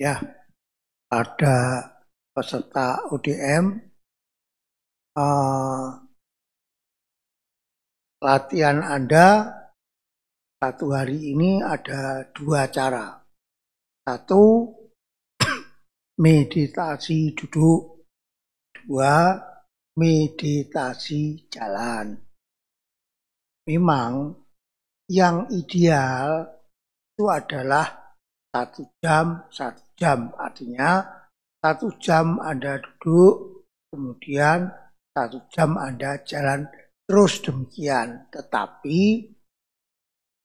Ya, ada peserta UDM latihan Anda satu hari ini ada 2 cara. Satu, meditasi duduk. 2, meditasi jalan. Memang yang ideal itu adalah 1 jam, 1 jam. Artinya 1 jam Anda duduk, kemudian 1 jam Anda jalan terus demikian. Tetapi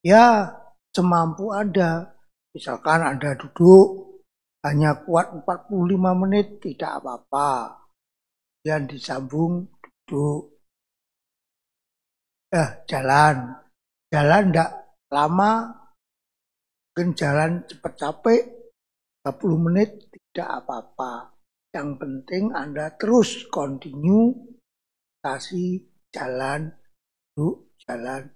ya semampu Anda. Misalkan Anda duduk hanya kuat 45 menit, tidak apa-apa. Kemudian disambung duduk. Jalan tidak lama, mungkin jalan cepat capek, 30 menit tidak apa-apa. Yang penting Anda terus continue kasih jalan, duduk, jalan.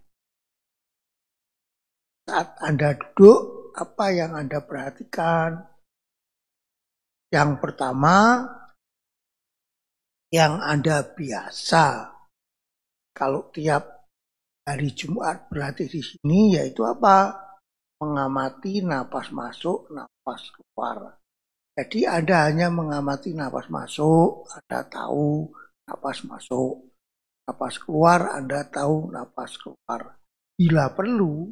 Saat Anda duduk, apa yang Anda perhatikan? Yang pertama, yang Anda biasa, kalau tiap hari Jumat berlatih di sini, yaitu apa? Mengamati napas masuk, napas keluar. Jadi Anda hanya mengamati napas masuk, Anda tahu napas masuk. Napas keluar, Anda tahu napas keluar. Bila perlu,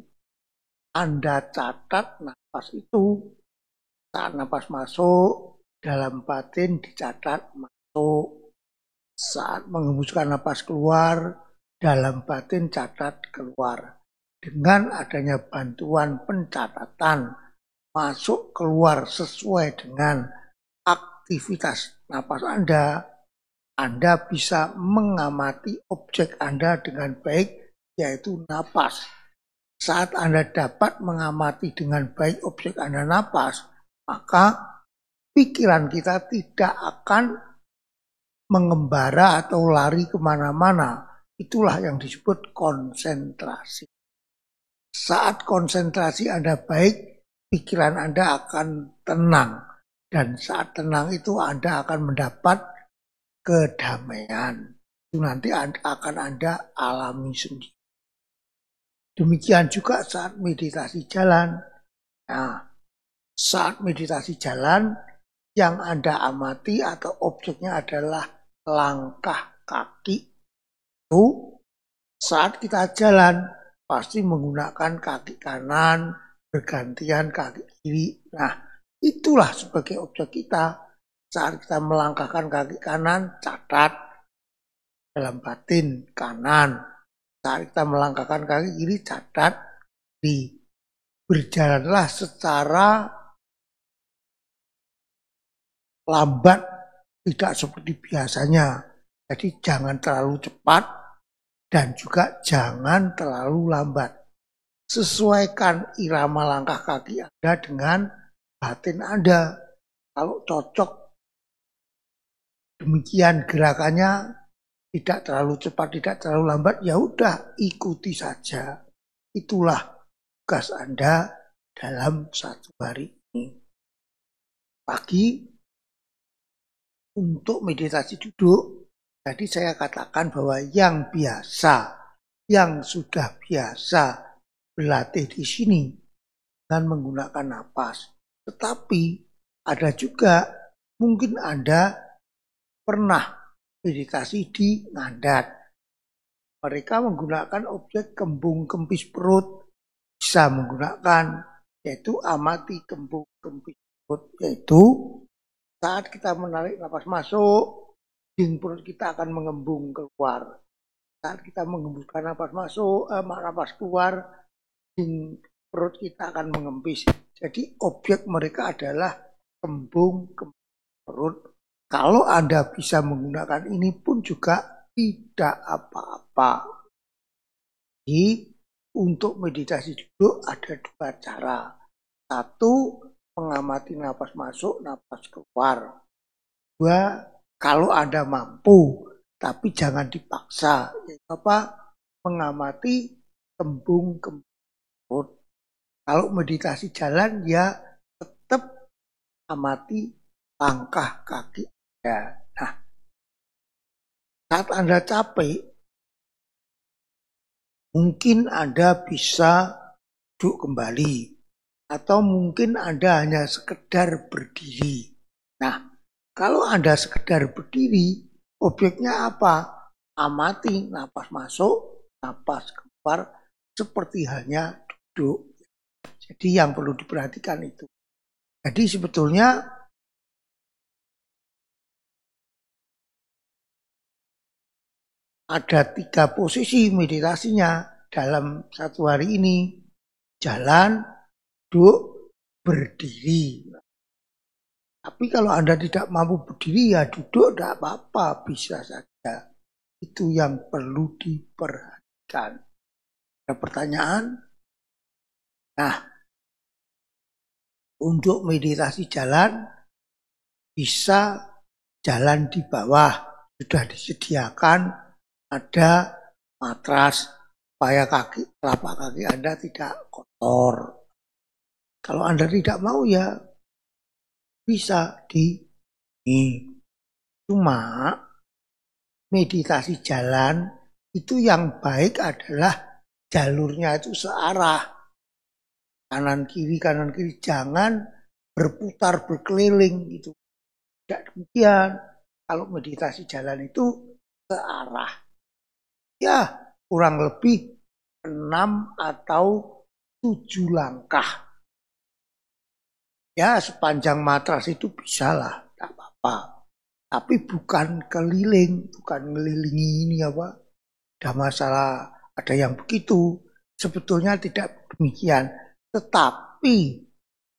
Anda catat napas itu. Saat napas masuk, dalam batin dicatat masuk. Saat menghembuskan napas keluar, dalam batin catat keluar. Dengan adanya bantuan pencatatan masuk keluar sesuai dengan aktivitas napas Anda bisa mengamati objek Anda dengan baik, yaitu napas. Saat Anda dapat mengamati dengan baik objek Anda napas, maka pikiran kita tidak akan mengembara atau lari kemana-mana. Itulah yang disebut konsentrasi. Saat konsentrasi Anda baik, pikiran Anda akan tenang. Dan saat tenang itu Anda akan mendapat kedamaian. Itu nanti akan Anda alami sendiri. Demikian juga saat meditasi jalan. Nah, saat meditasi jalan, yang Anda amati atau objeknya adalah langkah kaki. Itu saat kita jalan, pasti menggunakan kaki kanan, bergantian kaki kiri. Nah, itulah sebagai objek kita. Saat kita melangkahkan kaki kanan, catat dalam batin kanan. Saat kita melangkahkan kaki kiri, catat di. Berjalanlah secara lambat, tidak seperti biasanya. Jadi jangan terlalu cepat dan juga jangan terlalu lambat. Sesuaikan irama langkah kaki Anda dengan batin Anda. Kalau cocok demikian gerakannya, tidak terlalu cepat, tidak terlalu lambat, ya udah ikuti saja. Itulah tugas Anda dalam 1 hari ini. Pagi untuk meditasi duduk, tadi saya katakan bahwa yang biasa, yang sudah biasa berlatih di sini dengan menggunakan napas. Tetapi ada juga mungkin Anda pernah meditasi di ngadat. Mereka menggunakan objek kembung kempis perut, bisa menggunakan, yaitu amati kembung kempis perut, yaitu saat kita menarik napas masuk, dinding perut kita akan mengembung keluar. Saat kita menghembuskan napas masuk, napas keluar, dinding perut kita akan mengempis. Jadi objek mereka adalah kembung kempis perut. Kalau Anda bisa menggunakan ini pun juga tidak apa-apa. Jadi untuk meditasi duduk ada 2 cara. 1, mengamati napas masuk, napas keluar. 2, kalau Anda mampu, tapi jangan dipaksa. Yaitu apa? Mengamati kembung kempis perut. Kalau meditasi jalan, ya tetap amati langkah kaki Anda. Nah, saat Anda capek, mungkin Anda bisa duduk kembali, atau mungkin Anda hanya sekedar berdiri. Nah, kalau Anda sekedar berdiri, objeknya apa? Amati napas masuk, napas keluar, seperti halnya duduk. Jadi yang perlu diperhatikan itu. Jadi sebetulnya ada 3 posisi meditasinya dalam satu hari ini. Jalan, duduk, berdiri. Tapi kalau Anda tidak mampu berdiri, ya duduk tidak apa-apa, bisa saja. Itu yang perlu diperhatikan. Ada pertanyaan? Nah, untuk meditasi jalan, bisa jalan di bawah. Sudah disediakan ada matras supaya telapak kaki Anda tidak kotor. Kalau Anda tidak mau, ya bisa di ini. Cuma meditasi jalan itu yang baik adalah jalurnya itu searah. Kanan kiri, jangan berputar berkeliling gitu. Tidak demikian. Kalau meditasi jalan itu searah. Ya, kurang lebih 6 atau 7 langkah. Ya, sepanjang matras itu bisa lah, tidak apa-apa. Tapi bukan keliling, bukan ngelilingi ini apa. Ada masalah, ada yang begitu. Sebetulnya tidak demikian. Tetapi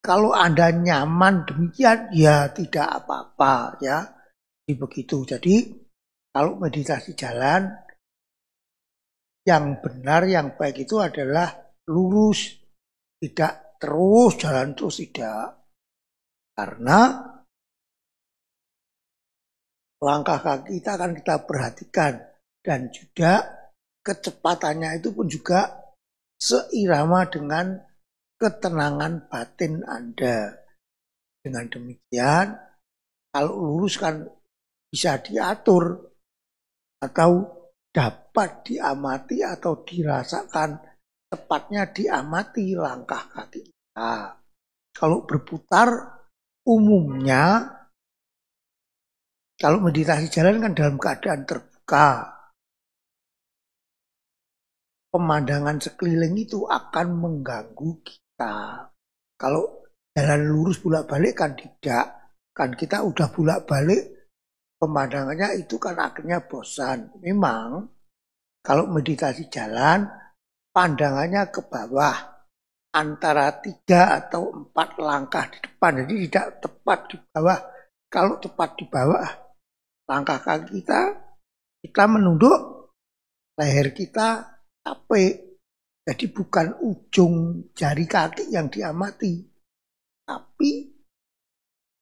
kalau Anda nyaman demikian, ya tidak apa-apa ya. Jadi begitu. Jadi kalau meditasi jalan, yang benar, yang baik itu adalah lurus. Tidak terus, jalan terus, tidak. Karena langkah kaki kita akan kita perhatikan. Dan juga kecepatannya itu pun juga seirama dengan ketenangan batin Anda. Dengan demikian, kalau lurus kan bisa diatur atau dapat diamati atau dirasakan, tepatnya diamati langkah kaki kita. Kalau berputar, umumnya kalau meditasi jalan kan dalam keadaan terbuka. Pemandangan sekeliling itu akan mengganggu kita. Kalau jalan lurus bolak-balik kan tidak. Kan kita udah bolak-balik, pemandangannya itu kan akhirnya bosan. Memang kalau meditasi jalan, pandangannya ke bawah. Antara 3 atau 4 langkah di depan. Jadi tidak tepat di bawah. Kalau tepat di bawah langkah kaki kita menunduk, leher kita capek. Jadi bukan ujung jari kaki yang diamati, tapi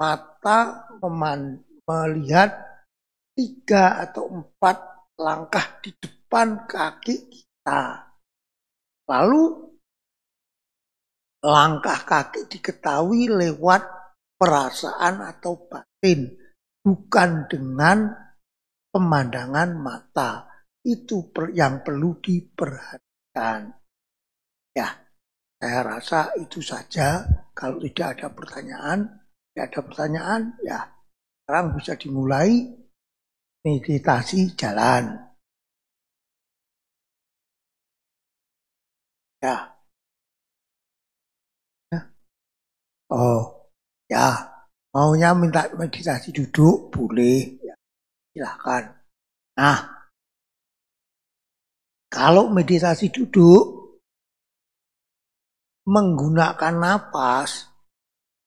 mata melihat 3 atau 4 langkah di depan kaki kita. Lalu langkah kaki diketahui lewat perasaan atau batin, bukan dengan pemandangan mata. Itu yang perlu diperhatikan. Ya, saya rasa itu saja. Kalau tidak ada pertanyaan, ya sekarang bisa dimulai meditasi jalan. Ya. Oh, ya. Maunya minta meditasi duduk, boleh. Ya, silakan. Nah, kalau meditasi duduk, menggunakan napas,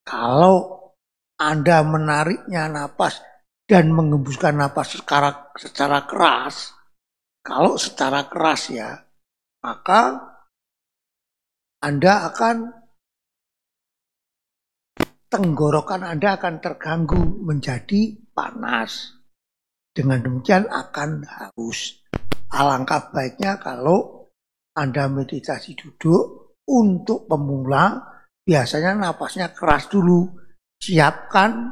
kalau Anda menariknya napas dan mengembuskan napas secara keras, kalau secara keras ya, maka tenggorokan Anda akan terganggu menjadi panas. Dengan demikian akan haus. Alangkah baiknya kalau Anda meditasi duduk untuk pemula, biasanya napasnya keras dulu. siapkan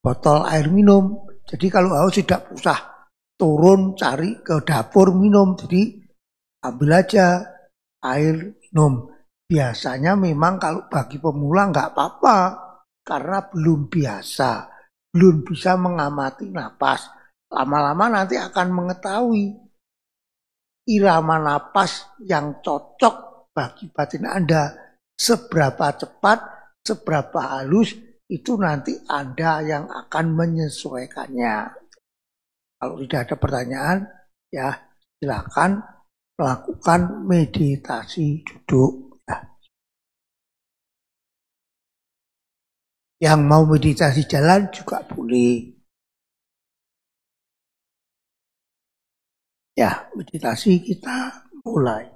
botol air minum. Jadi kalau haus tidak usah turun cari ke dapur minum. Jadi ambil aja air minum. Biasanya memang kalau bagi pemula nggak apa-apa karena belum biasa, belum bisa mengamati napas. Lama-lama nanti akan mengetahui irama napas yang cocok bagi batin Anda. Seberapa cepat, seberapa halus, itu nanti Anda yang akan menyesuaikannya. Kalau tidak ada pertanyaan, ya silakan melakukan meditasi duduk. Yang mau meditasi jalan juga boleh. Ya, meditasi kita mulai.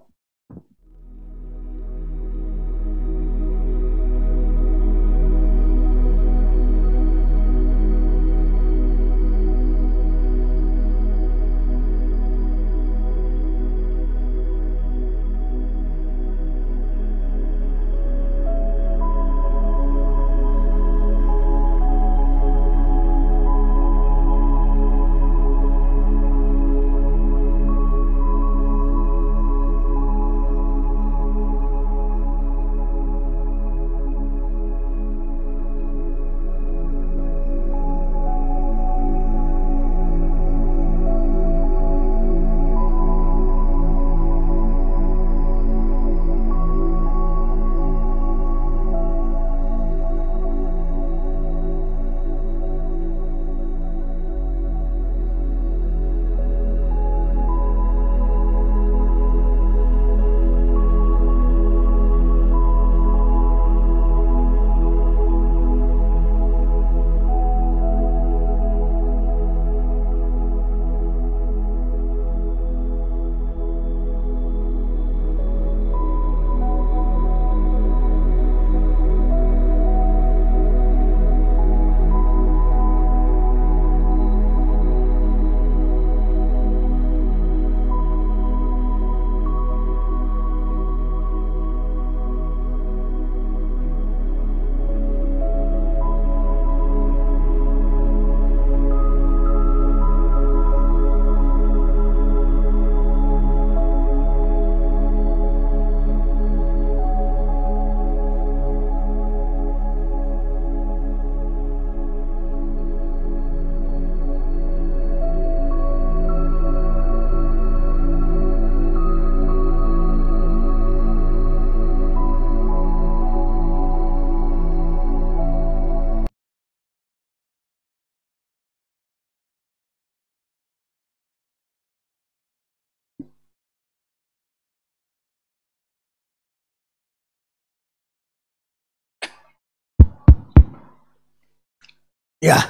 Ya,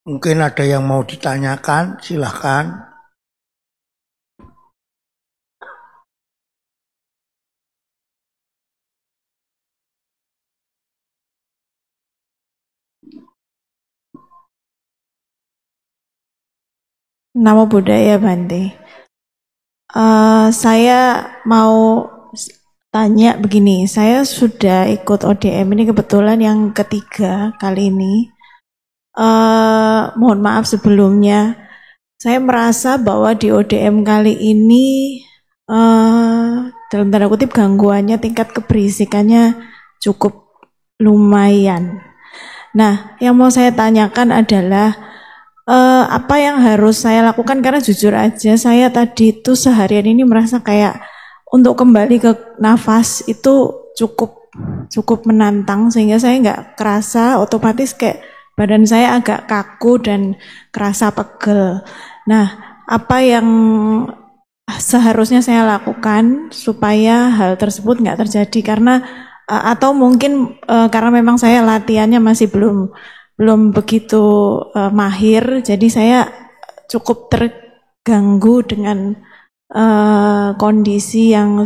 mungkin ada yang mau ditanyakan, silahkan. Namo Buddhaya Bante. Saya mau tanya begini, saya sudah ikut ODM ini kebetulan yang ketiga kali ini. Mohon maaf sebelumnya, saya merasa bahwa di ODM kali ini dalam tanda kutip gangguannya, tingkat keberisikannya cukup lumayan. Nah, yang mau saya tanyakan adalah apa yang harus saya lakukan, karena jujur aja saya tadi itu seharian ini merasa kayak untuk kembali ke nafas itu cukup menantang, sehingga saya nggak kerasa, otomatis kayak badan saya agak kaku dan kerasa pegel. Nah, apa yang seharusnya saya lakukan supaya hal tersebut nggak terjadi, karena atau mungkin karena memang saya latihannya masih belum begitu mahir, jadi saya cukup terganggu dengan kondisi yang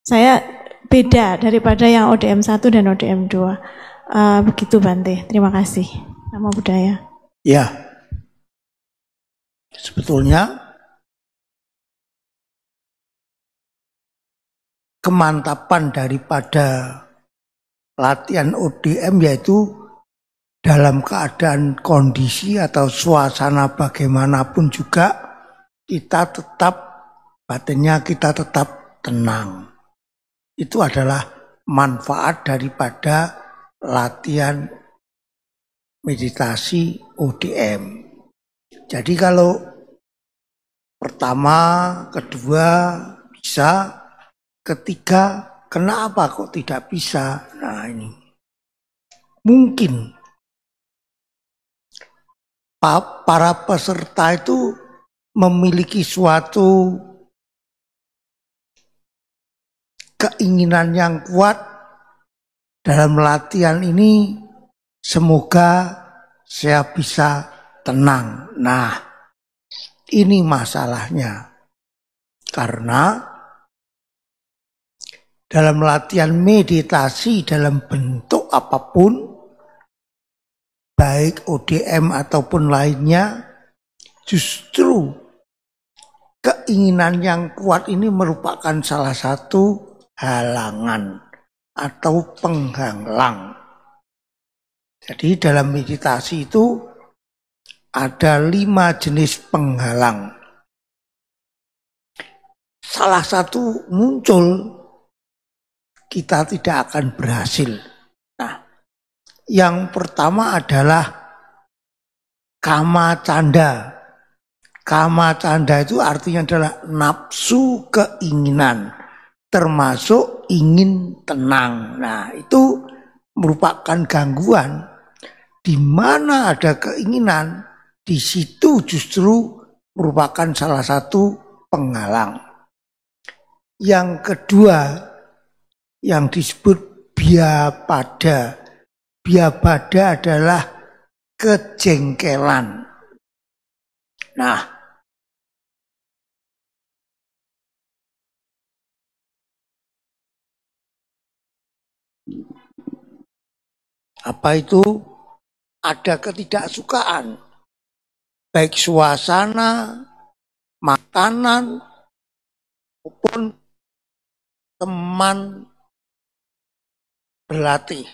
saya beda daripada yang ODM 1 dan ODM 2. Begitu Bante, terima kasih. Namo Buddhaya. Ya, sebetulnya kemantapan daripada latihan ODM yaitu dalam keadaan kondisi atau suasana bagaimanapun juga kita tetap batinnya kita tetap tenang. Itu adalah manfaat daripada latihan meditasi ODM. Jadi kalau pertama, kedua bisa, ketiga kenapa kok tidak bisa? Nah ini mungkin para peserta itu memiliki suatu keinginan yang kuat dalam latihan ini, semoga saya bisa tenang. Nah, ini masalahnya. Karena dalam latihan meditasi dalam bentuk apapun, baik ODM ataupun lainnya, justru keinginan yang kuat ini merupakan salah satu halangan atau penghalang. Jadi dalam meditasi itu ada 5 jenis penghalang. Salah satu muncul, kita tidak akan berhasil. Nah, yang pertama adalah kama canda. Kama canda itu artinya adalah nafsu keinginan, termasuk ingin tenang. Nah, itu merupakan gangguan. Di mana ada keinginan, di situ justru merupakan salah satu penghalang. Yang kedua, yang disebut biapada. Biapada adalah kejengkelan. Nah, apa itu? Ada ketidaksukaan, baik suasana, makanan, maupun teman berlatih.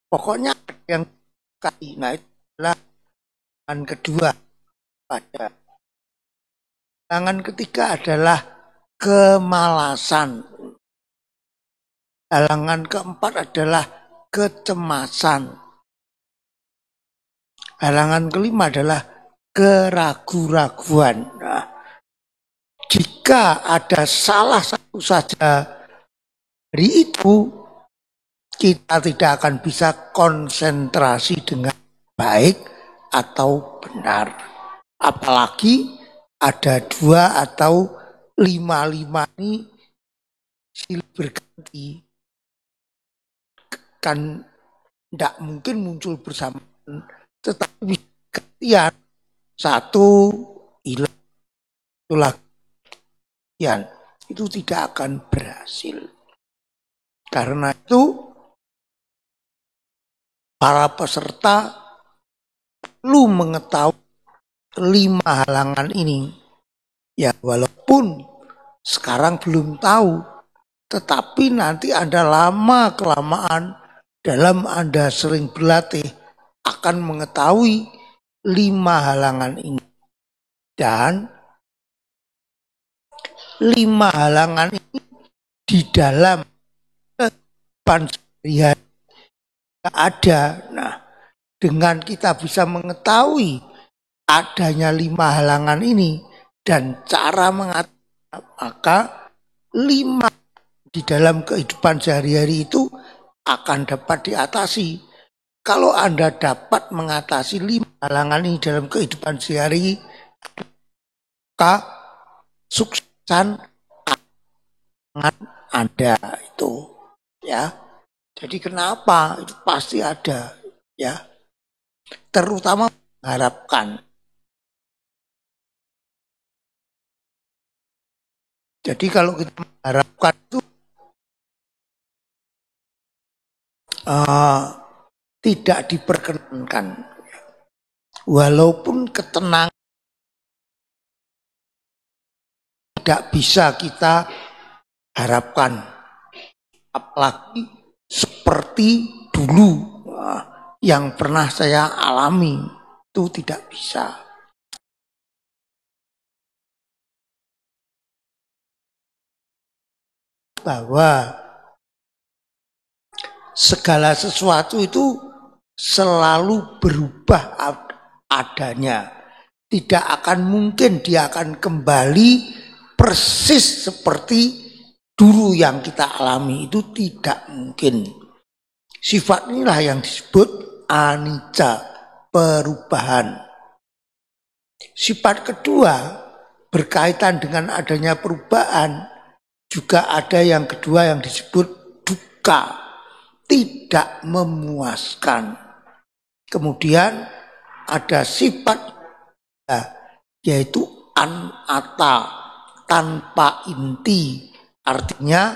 Pokoknya yang kaki. Nah, itu adalah halangan kedua. Halangan ketiga adalah kemalasan. Halangan keempat adalah kecemasan. Halangan kelima adalah keraguan-raguan. Nah, jika ada salah satu saja dari itu, kita tidak akan bisa konsentrasi dengan baik atau benar. Apalagi ada 2 atau 5 ini silih berganti. Kan tidak mungkin muncul bersamaan, tetapi gantian, satu hilang, itu lagi, itu tidak akan berhasil. Karena itu para peserta perlu mengetahui 5 halangan ini. Ya, walaupun sekarang belum tahu, tetapi nanti Anda lama-kelamaan dalam Anda sering berlatih akan mengetahui 5 halangan ini. Dan 5 halangan ini di dalam kehidupan sehari-hari ada. Nah, dengan kita bisa mengetahui adanya 5 halangan ini dan cara mengatasi, maka 5 di dalam kehidupan sehari-hari itu akan dapat diatasi. Kalau Anda dapat mengatasi 5 halangan ini dalam kehidupan sehari, maka suksesan Anda itu, ya. Jadi kenapa? Itu pasti ada, ya. Terutama mengharapkan. Jadi kalau kita mengharapkan itu tidak diperkenankan. Walaupun ketenangan tidak bisa kita harapkan, apalagi seperti dulu yang pernah saya alami. Itu tidak bisa. Bahwa segala sesuatu itu selalu berubah adanya. Tidak akan mungkin dia akan kembali persis seperti dulu yang kita alami. Itu tidak mungkin. Sifat inilah yang disebut anicca, perubahan. Sifat kedua berkaitan dengan adanya perubahan, juga ada yang kedua yang disebut dukkha, tidak memuaskan. Kemudian ada sifat yaitu anatta, tanpa inti. Artinya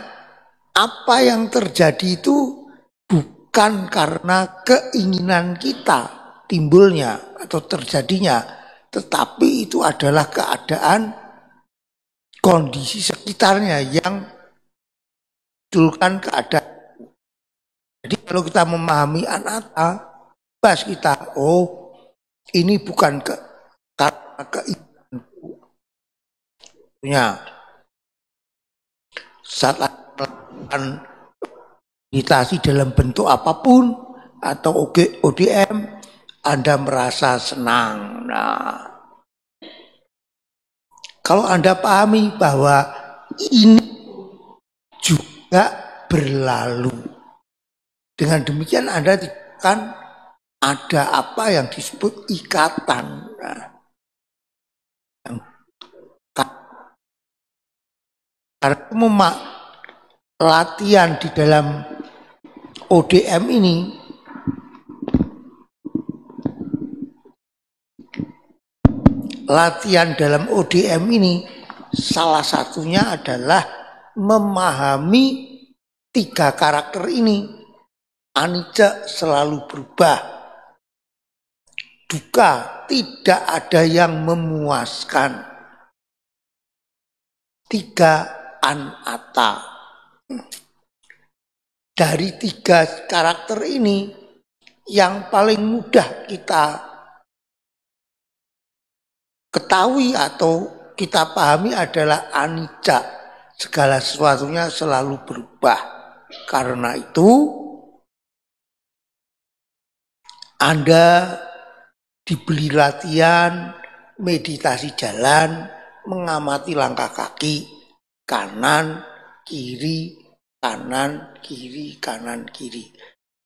apa yang terjadi itu bukan karena keinginan kita timbulnya atau terjadinya, tetapi itu adalah keadaan kondisi sekitarnya yang menunjukkan keadaan. Jadi kalau kita memahami anatta, pas kita, oh ini bukan karena keinginanku. Saat melakukan meditasi dalam bentuk apapun atau ODM, Anda merasa senang. Nah, kalau Anda pahami bahwa ini juga berlalu, dengan demikian Anda tidak akan ada apa yang disebut ikatan. Nah, karena latihan di dalam ODM ini salah satunya adalah memahami 3 karakter ini. Anicca selalu berubah, dukkha tidak ada yang memuaskan, 3 anatta. Dari 3 karakter ini yang paling mudah kita ketahui atau kita pahami adalah anicca. Segala sesuatunya selalu berubah. Karena itu Anda diberi latihan meditasi jalan, mengamati langkah kaki, kanan, kiri, kanan, kiri, kanan, kiri.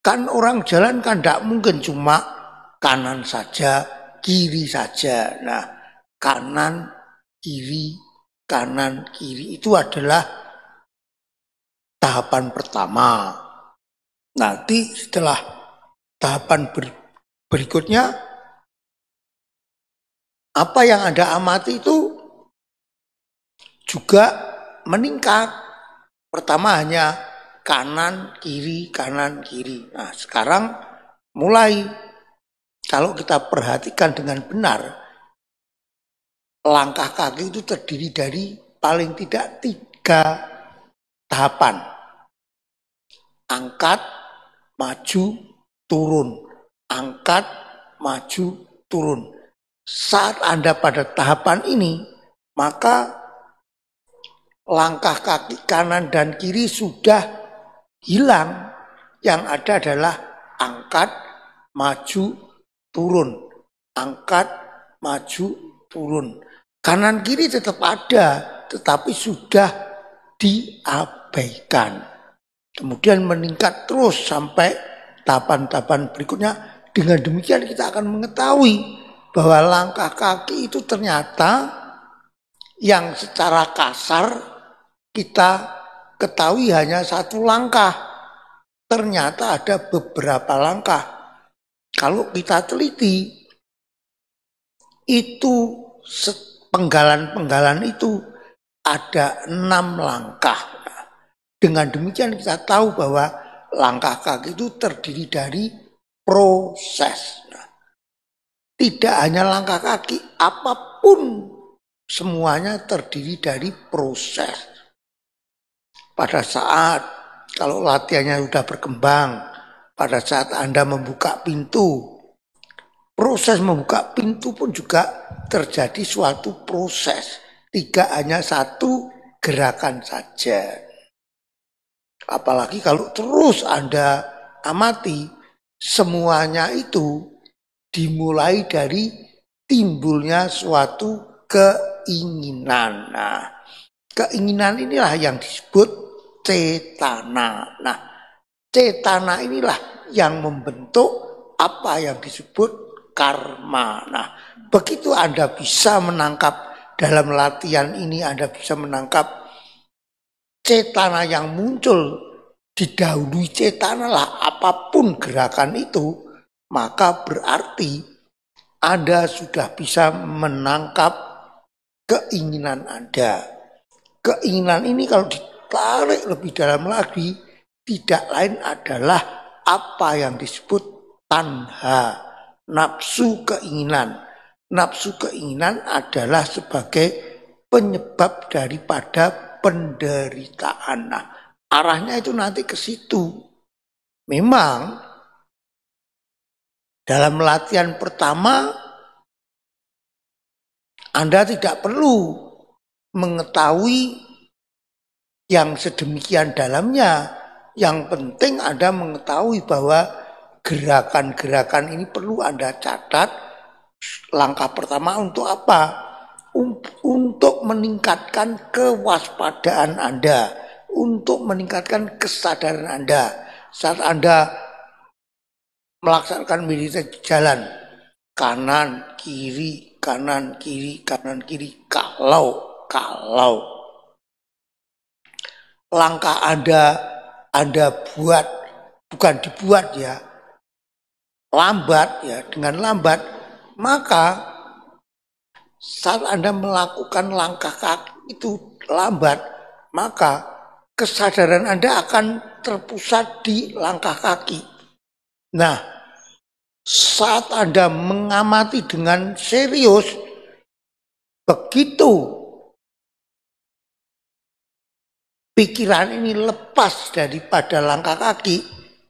Kan orang jalan kan tidak mungkin cuma kanan saja, kiri saja. Nah, kanan, kiri, kanan, kiri itu adalah tahapan pertama. Nanti setelah tahapan berikutnya, apa yang Anda amati itu juga meningkat. Pertama hanya kanan, kiri, kanan, kiri. Nah, sekarang mulai kalau kita perhatikan dengan benar, langkah kaki itu terdiri dari paling tidak 3 tahapan. Angkat, maju, turun. Angkat, maju, turun. Saat Anda pada tahapan ini, maka langkah kaki kanan dan kiri sudah hilang. Yang ada adalah angkat, maju, turun. Angkat, maju, turun. Kanan kiri tetap ada, tetapi sudah diabaikan. Kemudian meningkat terus sampai tahapan-tahapan berikutnya. Dengan demikian kita akan mengetahui bahwa langkah kaki itu ternyata yang secara kasar kita ketahui hanya 1 langkah. Ternyata ada beberapa langkah. Kalau kita teliti, itu penggalan-penggalan itu ada 6 langkah. Dengan demikian kita tahu bahwa langkah kaki itu terdiri dari proses. Tidak hanya langkah kaki, apapun semuanya terdiri dari proses. Pada saat Kalau latihannya sudah berkembang, pada saat Anda membuka pintu, proses membuka pintu pun juga terjadi suatu proses. Tidak hanya satu gerakan saja. Apalagi kalau terus Anda amati, semuanya itu dimulai dari timbulnya suatu keinginan. Nah, keinginan inilah yang disebut cetana. Nah, cetana inilah yang membentuk apa yang disebut karma. Nah, begitu Anda bisa menangkap dalam latihan ini, Anda bisa menangkap cetana yang muncul, didahului cetana lah apapun gerakan itu, maka berarti Anda sudah bisa menangkap keinginan Anda. Keinginan ini kalau ditarik lebih dalam lagi, tidak lain adalah apa yang disebut tanha, nafsu keinginan. Nafsu keinginan adalah sebagai penyebab daripada penderitaan. Nah, arahnya itu nanti ke situ. Memang dalam latihan pertama Anda tidak perlu mengetahui yang sedemikian dalamnya. Yang penting Anda mengetahui bahwa gerakan-gerakan ini perlu Anda catat. Langkah pertama untuk apa? Untuk meningkatkan kewaspadaan Anda, untuk meningkatkan kesadaran Anda. Saat Anda melaksanakan meditasi jalan, kanan, kiri, kanan, kiri, kanan, kiri. Kalau langkah Anda buat, bukan dibuat ya, lambat ya, dengan lambat, maka saat Anda melakukan langkah kaki itu lambat, maka kesadaran Anda akan terpusat di langkah kaki. Nah, saat Anda mengamati dengan serius, begitu pikiran ini lepas daripada langkah kaki,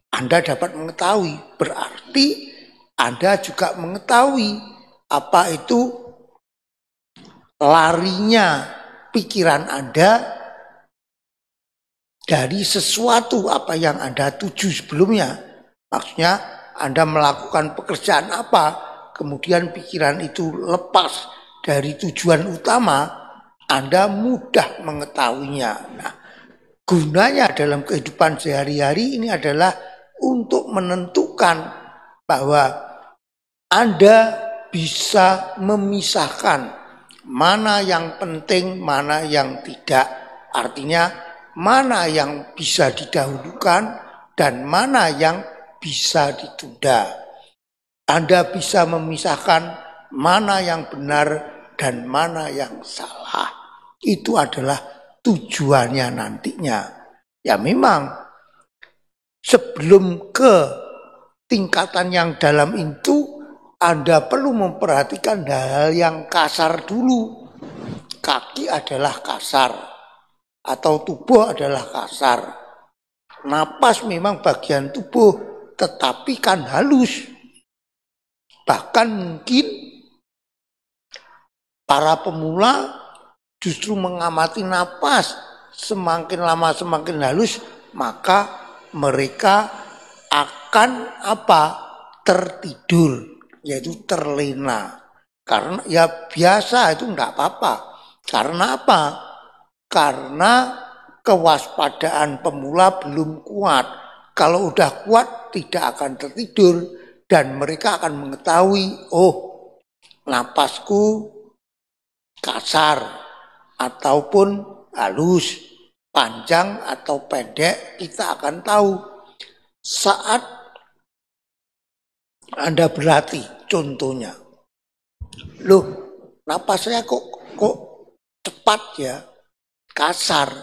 Anda dapat mengetahui, berarti Anda juga mengetahui apa itu larinya pikiran Anda dari sesuatu apa yang Anda tuju sebelumnya. Maksudnya Anda melakukan pekerjaan apa, kemudian pikiran itu lepas dari tujuan utama, Anda mudah mengetahuinya. Nah, gunanya dalam kehidupan sehari-hari ini adalah untuk menentukan bahwa Anda bisa memisahkan mana yang penting, mana yang tidak. Artinya mana yang bisa didahulukan dan mana yang bisa ditunda. Anda bisa memisahkan mana yang benar dan mana yang salah. Itu adalah tujuannya nantinya. Ya memang sebelum ke tingkatan yang dalam itu, Anda perlu memperhatikan hal-hal yang kasar dulu. Kaki adalah kasar, atau tubuh adalah kasar. Napas memang bagian tubuh, tetapi kan halus. Bahkan mungkin para pemula justru mengamati napas, semakin lama semakin halus, maka mereka akan tertidur, yaitu terlena. Karena ya biasa itu enggak apa-apa. Karena apa? Karena kewaspadaan pemula belum kuat. Kalau udah kuat tidak akan tertidur dan mereka akan mengetahui, oh, napasku kasar ataupun halus, panjang atau pendek, kita akan tahu. Saat Anda berlatih, contohnya, loh, napas saya kok cepat ya, kasar.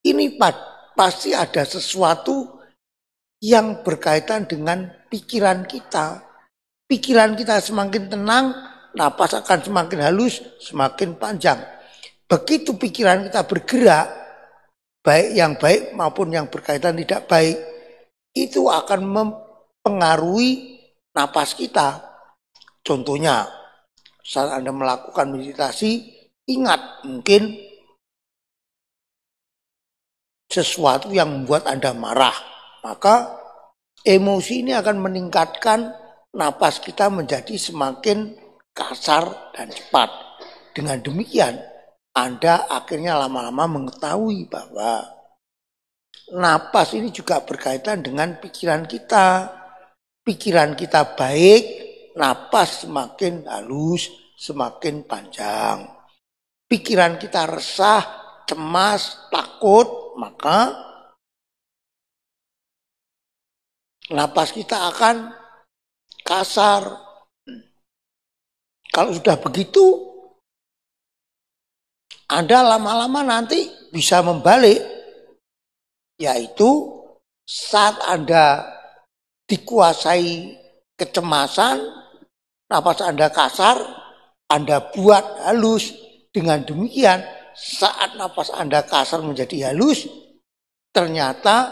Ini pasti ada sesuatu yang berkaitan dengan pikiran kita. Pikiran kita semakin tenang, napas akan semakin halus, semakin panjang. Begitu pikiran kita bergerak, baik yang baik maupun yang berkaitan tidak baik, itu akan mempengaruhi napas kita. Contohnya, saat Anda melakukan meditasi, ingat mungkin sesuatu yang membuat Anda marah, maka emosi ini akan meningkatkan napas kita menjadi semakin kasar dan cepat. Dengan demikian, Anda akhirnya lama-lama mengetahui bahwa napas ini juga berkaitan dengan pikiran kita. Pikiran kita baik, napas semakin halus, semakin panjang. Pikiran kita resah, cemas, takut, maka napas kita akan kasar. Kalau sudah begitu, Anda lama-lama nanti bisa membalik, yaitu saat Anda dikuasai kecemasan, napas Anda kasar, Anda buat halus. Dengan demikian, saat napas Anda kasar menjadi halus, ternyata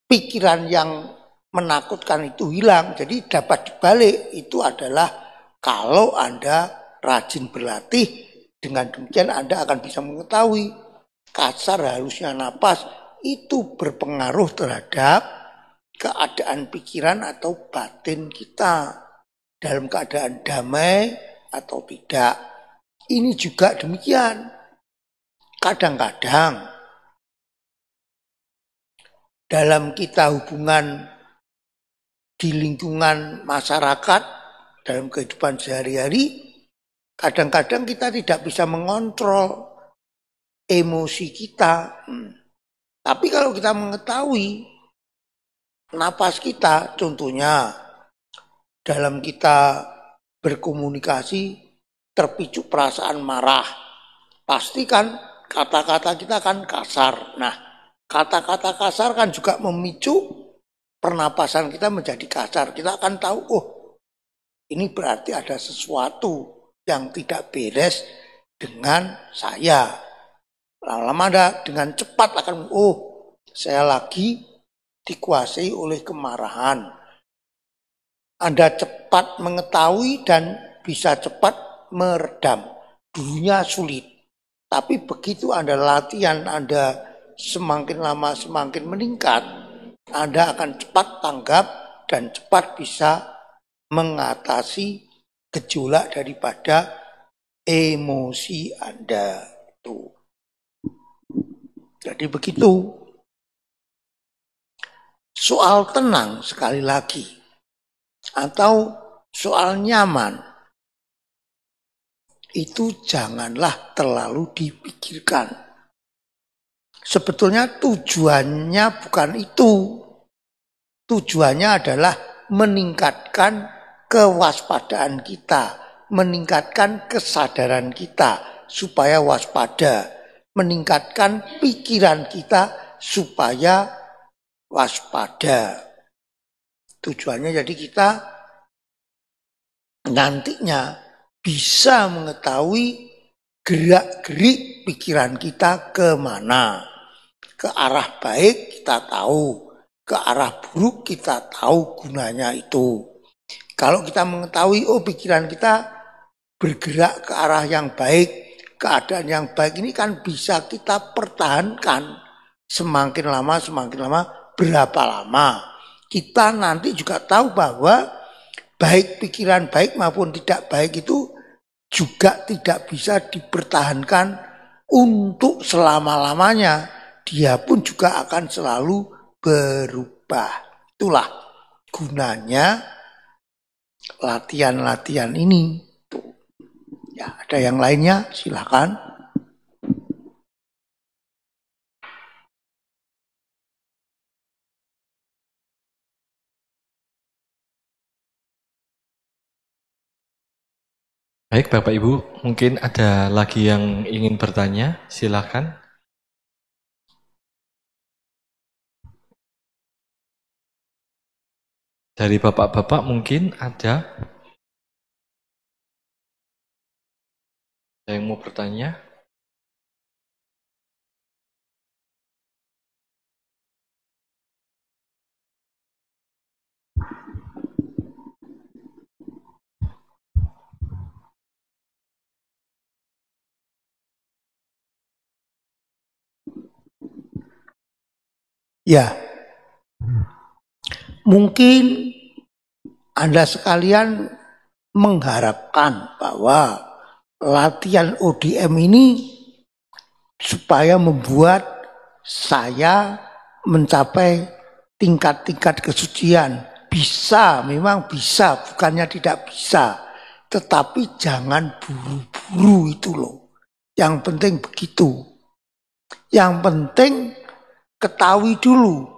pikiran yang menakutkan itu hilang. Jadi dapat dibalik. Itu adalah kalau Anda rajin berlatih, dengan demikian Anda akan bisa mengetahui kasar halusnya napas itu berpengaruh terhadap keadaan pikiran atau batin kita dalam keadaan damai atau tidak. Ini juga demikian. Kadang-kadang dalam kita hubungan di lingkungan masyarakat, dalam kehidupan sehari-hari, kadang-kadang kita tidak bisa mengontrol emosi kita. Tapi kalau kita mengetahui napas kita, contohnya dalam kita berkomunikasi terpicu perasaan marah, pasti kan kata-kata kita kan kasar. Nah, kata-kata kasar kan juga memicu pernapasan kita menjadi kasar. Kita akan tahu, oh ini berarti ada sesuatu yang tidak beres dengan saya. Lama-lama Anda dengan cepat akan, oh saya lagi dikuasai oleh kemarahan. Anda cepat mengetahui dan bisa cepat meredam. Dulunya sulit. Tapi begitu Anda latihan, Anda semakin lama semakin meningkat, Anda akan cepat tanggap dan cepat bisa mengatasi gejolak daripada emosi Anda itu. Jadi begitu. Soal tenang sekali lagi, atau soal nyaman, itu janganlah terlalu dipikirkan. Sebetulnya tujuannya bukan itu. Tujuannya adalah meningkatkan kewaspadaan kita, meningkatkan kesadaran kita supaya waspada, meningkatkan pikiran kita supaya waspada. Tujuannya jadi kita nantinya bisa mengetahui gerak-gerik pikiran kita kemana. Ke arah baik kita tahu, ke arah buruk kita tahu gunanya itu. Kalau kita mengetahui, oh pikiran kita bergerak ke arah yang baik, keadaan yang baik ini kan bisa kita pertahankan semakin lama, berapa lama. Kita nanti juga tahu bahwa baik pikiran baik maupun tidak baik itu juga tidak bisa dipertahankan untuk selama-lamanya. Dia pun juga akan selalu berubah. Itulah gunanya latihan-latihan ini. Ya, ada yang lainnya? Silakan. Baik, Bapak Ibu, mungkin ada lagi yang ingin bertanya, silakan. Dari Bapak-Bapak mungkin ada yang mau bertanya? Ya, mungkin Anda sekalian mengharapkan bahwa latihan ODM ini supaya membuat saya mencapai tingkat-tingkat kesucian. Bisa, memang bisa, bukannya tidak bisa. Tetapi jangan buru-buru itu loh. Yang penting begitu. Yang penting ketahui dulu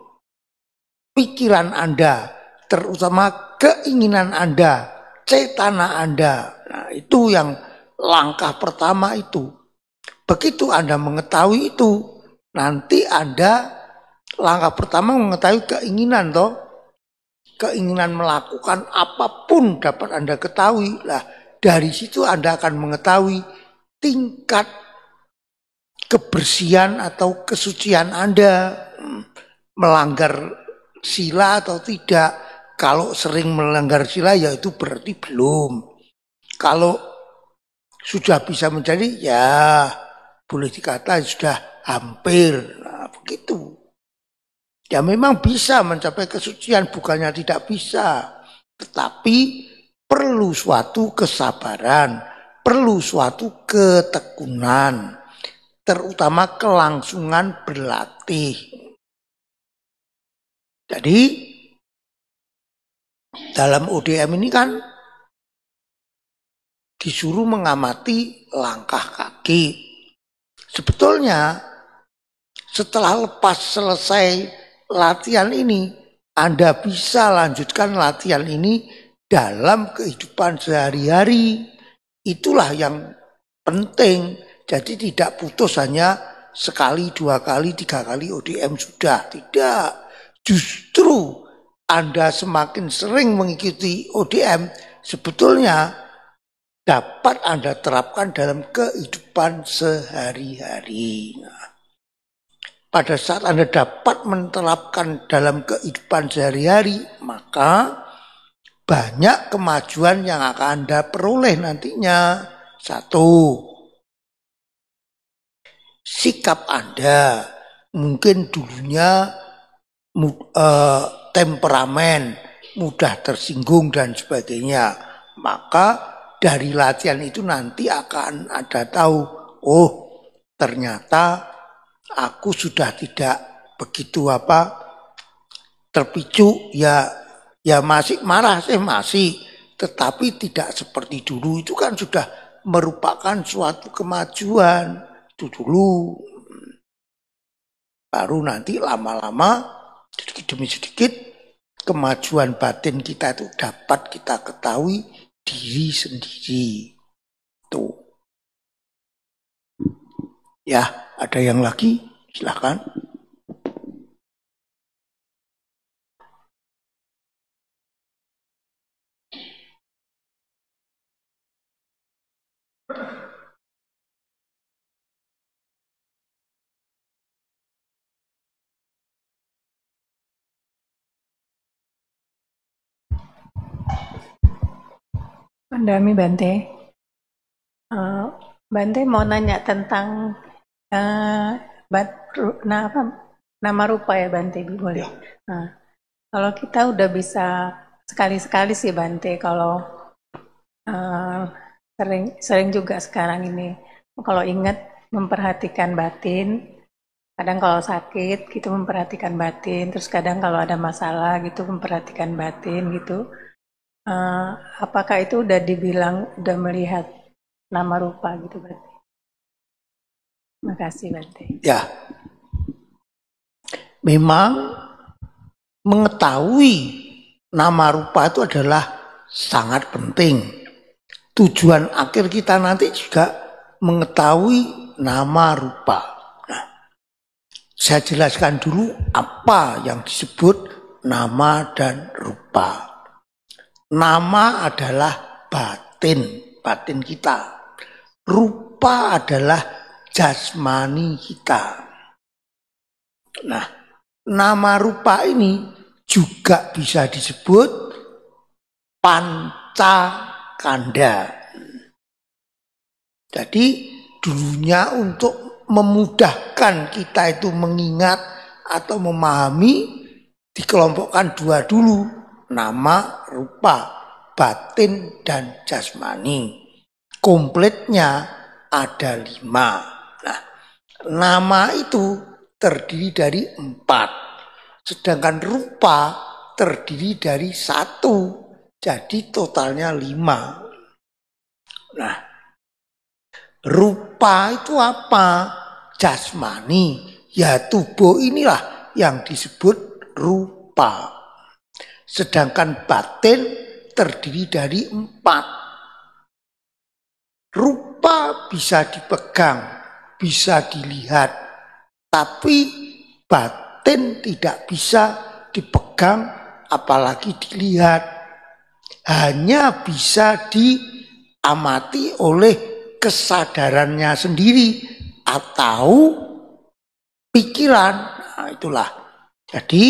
pikiran Anda, terutama keinginan Anda, cetana Anda. Nah, itu yang langkah pertama itu. Begitu Anda mengetahui itu, nanti Anda langkah pertama mengetahui keinginan toh. Keinginan melakukan apapun dapat Anda ketahui. Lah, dari situ Anda akan mengetahui tingkat kebersihan atau kesucian Anda, melanggar sila atau tidak. Kalau sering melanggar sila ya itu berarti belum. Kalau sudah bisa menjadi ya boleh dikata sudah hampir. Nah, begitu. Ya memang bisa mencapai kesucian, bukannya tidak bisa. Tetapi perlu suatu kesabaran, perlu suatu ketekunan, terutama kelangsungan berlatih. Jadi dalam ODM ini kan disuruh mengamati langkah kaki. Sebetulnya setelah lepas selesai latihan ini, Anda bisa lanjutkan latihan ini dalam kehidupan sehari-hari. Itulah yang penting. Jadi tidak putus hanya sekali, 2 kali, 3 kali ODM sudah. Tidak. Justru Anda semakin sering mengikuti ODM, sebetulnya dapat Anda terapkan dalam kehidupan sehari-hari. Pada saat Anda dapat menerapkan dalam kehidupan sehari-hari, maka banyak kemajuan yang akan Anda peroleh nantinya. 1, sikap Anda. Mungkin dulunya temperamen, mudah tersinggung dan sebagainya. Maka dari latihan itu nanti akan Anda tahu, oh ternyata aku sudah tidak begitu terpicu, ya masih marah masih, tetapi tidak seperti dulu. Itu kan sudah merupakan suatu kemajuan. Itu dulu. Baru nanti lama-lama sedikit demi sedikit kemajuan batin kita itu dapat kita ketahui diri sendiri. Tuh. Ya, ada yang lagi? Silakan. Pandami Bante. Bante mau nanya tentang nama rupa ya Bante, boleh? Nah, kalau kita udah bisa sekali-sekali sih Bante, kalau sering juga sekarang ini, kalau ingat memperhatikan batin, kadang kalau sakit gitu memperhatikan batin, terus kadang kalau ada masalah gitu memperhatikan batin gitu. Apakah itu udah dibilang udah melihat nama rupa gitu Bante? Terima kasih Bante. Ya, memang mengetahui nama rupa itu adalah sangat penting. Tujuan akhir kita nanti juga mengetahui nama rupa. Nah, saya jelaskan dulu apa yang disebut nama dan rupa. Nama adalah batin kita. Rupa adalah jasmani kita. Nah, nama rupa ini juga bisa disebut pancakanda. Jadi dulunya untuk memudahkan kita itu mengingat atau memahami dikelompokkan dua dulu, nama, rupa, batin, dan jasmani. Kompletnya ada 5. Nah, nama itu terdiri dari 4, sedangkan rupa terdiri dari 1, jadi totalnya 5. Nah, rupa itu apa? Jasmani, ya tubuh inilah yang disebut rupa. Sedangkan batin terdiri dari 4. Rupa bisa dipegang, bisa dilihat, tapi batin tidak bisa dipegang apalagi dilihat. Hanya bisa diamati oleh kesadarannya sendiri atau pikiran. Nah, itulah. Jadi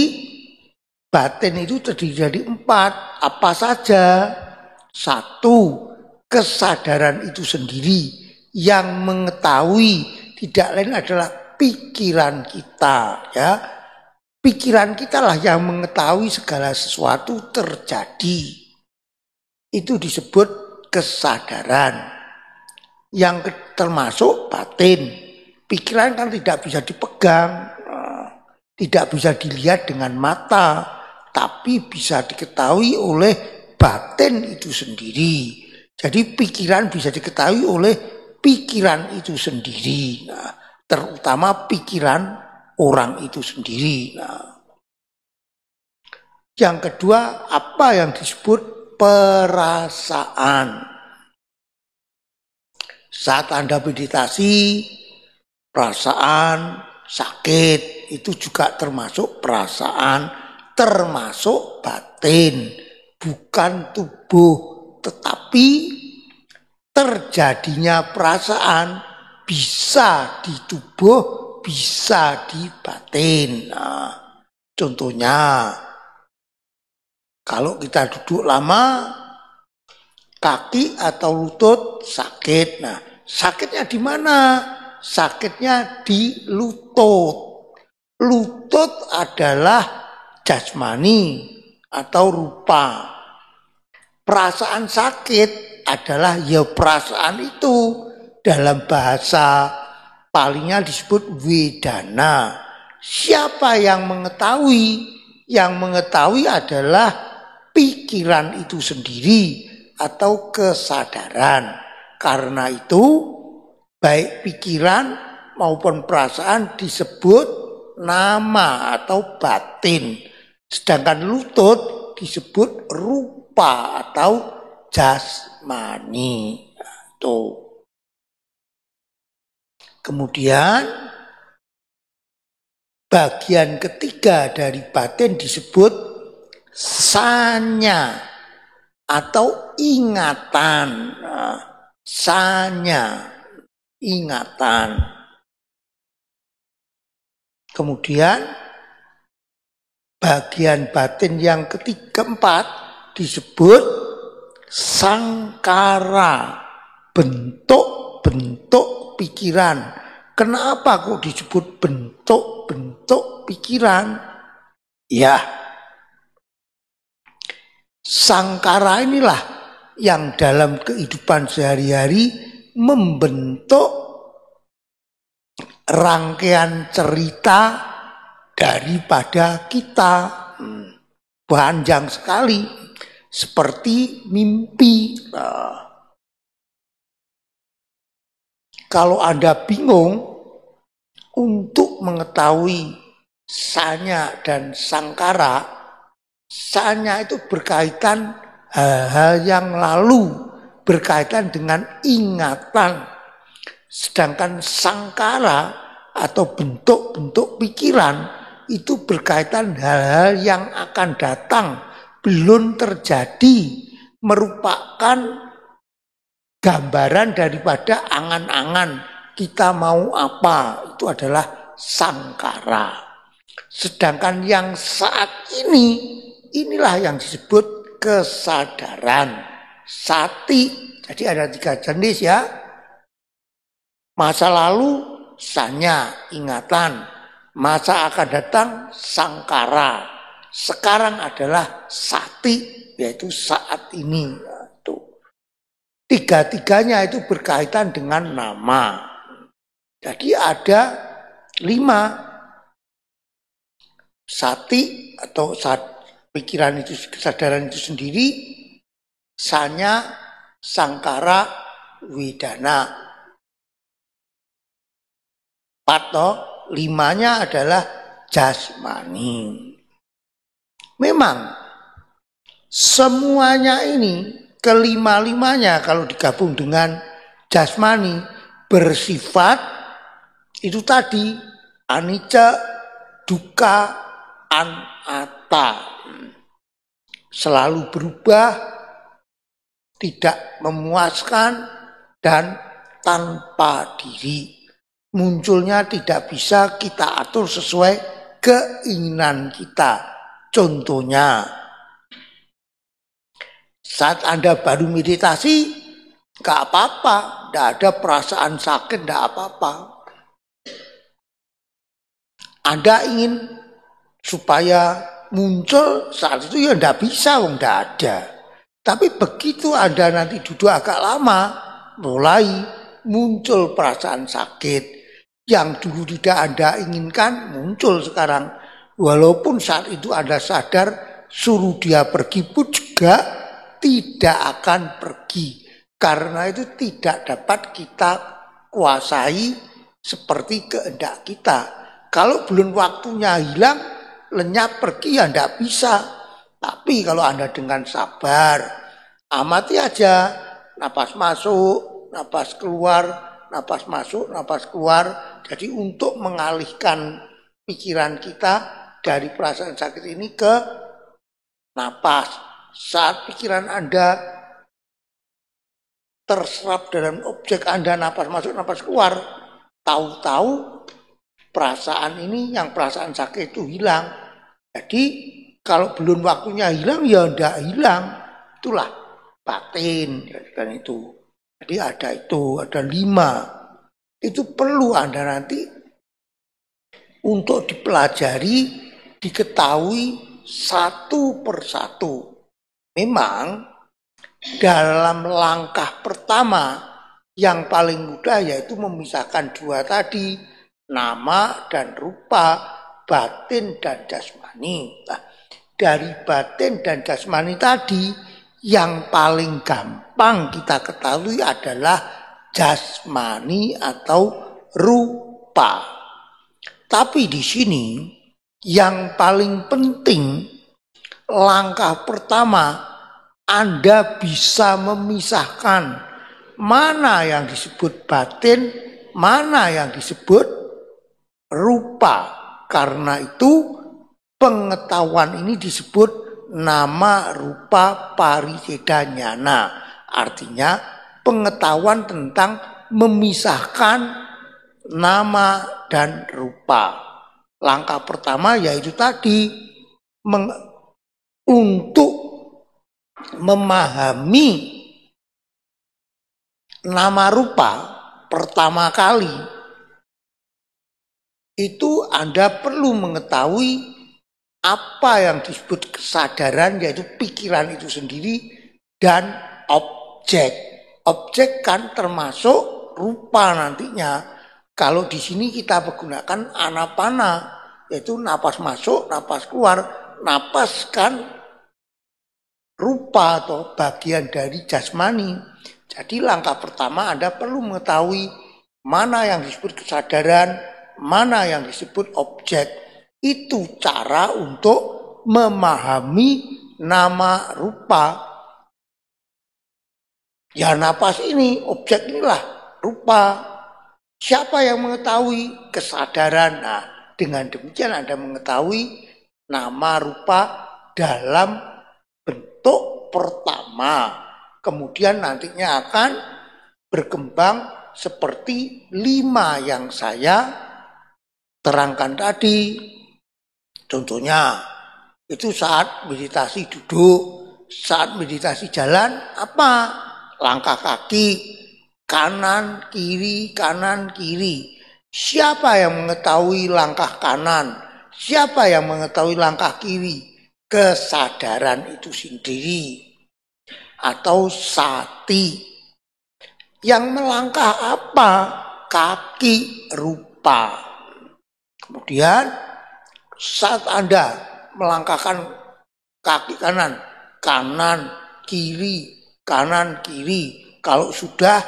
batin itu terdiri dari 4. Apa saja? 1, kesadaran itu sendiri yang mengetahui, tidak lain adalah pikiran kita, ya. Pikiran kita lah yang mengetahui segala sesuatu terjadi. Itu disebut kesadaran. Yang termasuk batin. Pikiran kan tidak bisa dipegang, tidak bisa dilihat dengan mata, tapi bisa diketahui oleh batin itu sendiri. Jadi pikiran bisa diketahui oleh pikiran itu sendiri. Nah, terutama pikiran orang itu sendiri. Nah, yang kedua, apa yang disebut perasaan? Saat Anda meditasi, perasaan sakit itu juga termasuk perasaan, termasuk batin, bukan tubuh, tetapi terjadinya perasaan bisa di tubuh, bisa di batin. Nah, contohnya, kalau kita duduk lama, kaki atau lutut sakit. Nah, sakitnya di mana? Sakitnya di lutut. Lutut adalah jasmani atau rupa. Perasaan sakit adalah ya perasaan itu. Dalam bahasa palingnya disebut wedana. Siapa yang mengetahui? Yang mengetahui adalah pikiran itu sendiri atau kesadaran. Karena itu baik pikiran maupun perasaan disebut nama atau batin. Sedangkan lutut disebut rupa atau jasmani. Tuh. Kemudian bagian ketiga dari batin disebut sanya atau ingatan. Sanya, ingatan. Kemudian bagian batin yang keempat disebut sangkara, bentuk-bentuk pikiran. Kenapa kok disebut bentuk-bentuk pikiran? Ya, sangkara inilah yang dalam kehidupan sehari-hari membentuk rangkaian cerita daripada kita. Panjang sekali, seperti mimpi. Kalau Anda bingung untuk mengetahui sanya dan sangkara, sanya itu berkaitan hal-hal yang lalu, berkaitan dengan ingatan. Sedangkan sangkara atau bentuk-bentuk pikiran itu berkaitan hal-hal yang akan datang, belum terjadi, merupakan gambaran daripada angan-angan kita mau apa, itu adalah sangkara. Sedangkan yang saat ini, inilah yang disebut kesadaran, sati. Jadi ada 3 jenis ya. Masa lalu, sanya, ingatan. masa akan datang sangkara. Sekarang adalah sati, yaitu saat ini. Tiga-tiganya itu berkaitan dengan nama. Jadi ada 5. Sati atau pikiran itu, kesadaran itu sendiri, sanya, sangkara, widana. 4, 5-nya adalah jasmani. Memang semuanya ini, kelima-limanya kalau digabung dengan jasmani, bersifat itu tadi anicca, dukkha, anatta. Selalu berubah, tidak memuaskan, dan tanpa diri. Munculnya tidak bisa kita atur sesuai keinginan kita. Contohnya, saat Anda baru meditasi, gak apa-apa, gak ada perasaan sakit, gak apa-apa. Anda ingin supaya muncul saat itu ya gak bisa, gak ada. Tapi begitu Anda nanti duduk agak lama, mulai muncul perasaan sakit. Yang dulu tidak Anda inginkan, muncul sekarang. Walaupun saat itu Anda sadar, suruh dia pergi pun juga tidak akan pergi. Karena itu tidak dapat kita kuasai seperti kehendak kita. Kalau belum waktunya hilang, lenyap pergi ya tidak bisa. Tapi kalau Anda dengan sabar, amati aja, napas masuk, napas keluar, napas masuk, napas keluar. Jadi untuk mengalihkan pikiran kita dari perasaan sakit ini ke napas. Saat pikiran Anda terserap dalam objek Anda, napas masuk, napas keluar, tahu-tahu perasaan ini, yang perasaan sakit itu hilang. Jadi kalau belum waktunya hilang, ya tidak hilang. Itulah batin. Kan itu. Jadi ada 5. Itu perlu Anda nanti untuk dipelajari, diketahui satu persatu. Memang dalam langkah pertama yang paling mudah yaitu memisahkan 2 tadi, nama dan rupa, batin dan jasmani. Nah, dari batin dan jasmani tadi yang paling gampang kita ketahui adalah jasmani atau rupa. Tapi di sini yang paling penting, langkah pertama, Anda bisa memisahkan mana yang disebut batin, mana yang disebut rupa. Karena itu pengetahuan ini disebut nama rupa pariceda nyana. Artinya pengetahuan tentang memisahkan nama dan rupa. Langkah pertama yaitu tadi untuk memahami nama rupa pertama kali itu Anda perlu mengetahui apa yang disebut kesadaran, yaitu pikiran itu sendiri, dan objek. Objek kan termasuk rupa nantinya. Kalau di sini kita menggunakan anapana, yaitu napas masuk, napas keluar. Napas kan rupa atau bagian dari jasmani. Jadi langkah pertama Anda perlu mengetahui mana yang disebut kesadaran, mana yang disebut objek. Itu cara untuk memahami nama rupa. Ya napas ini, objek inilah rupa. Siapa yang mengetahui? Kesadaran. Nah, dengan demikian Anda mengetahui nama rupa dalam bentuk pertama. Kemudian nantinya akan berkembang seperti 5 yang saya terangkan tadi. Contohnya, itu saat meditasi duduk, saat meditasi jalan, apa? Langkah kaki, kanan, kiri, Siapa yang mengetahui langkah kanan? Siapa yang mengetahui langkah kiri? Kesadaran itu sendiri atau sati. Yang melangkah apa? Kaki, rupa. Kemudian saat Anda melangkahkan kaki kanan, kanan, kiri, kanan, kiri. Kalau sudah,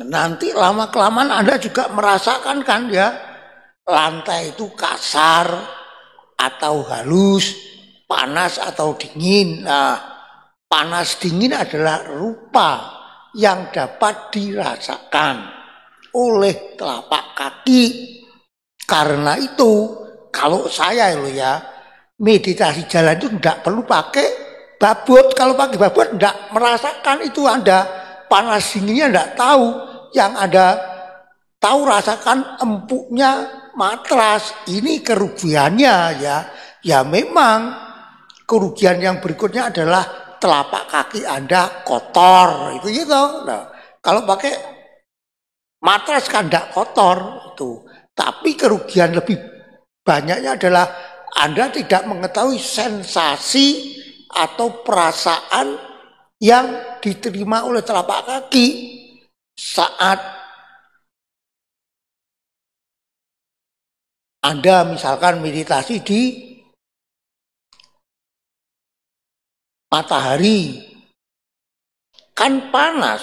nanti lama-kelamaan Anda juga merasakan kan ya, lantai itu kasar atau halus, panas atau dingin. Nah, panas dingin adalah rupa yang dapat dirasakan oleh telapak kaki. Karena itu, kalau saya ya, meditasi jalan itu tidak perlu pakai babut. Kalau pakai babut tidak merasakan itu Anda panas dinginnya tidak tahu. Yang Anda tahu rasakan empuknya matras. Ini kerugiannya ya. Ya memang kerugian yang berikutnya adalah telapak kaki Anda kotor. Itu gitu. Nah, kalau pakai matras kan tidak kotor itu. Tapi kerugian lebih banyaknya adalah Anda tidak mengetahui sensasi atau perasaan yang diterima oleh telapak kaki saat Anda misalkan meditasi di matahari. Kan panas,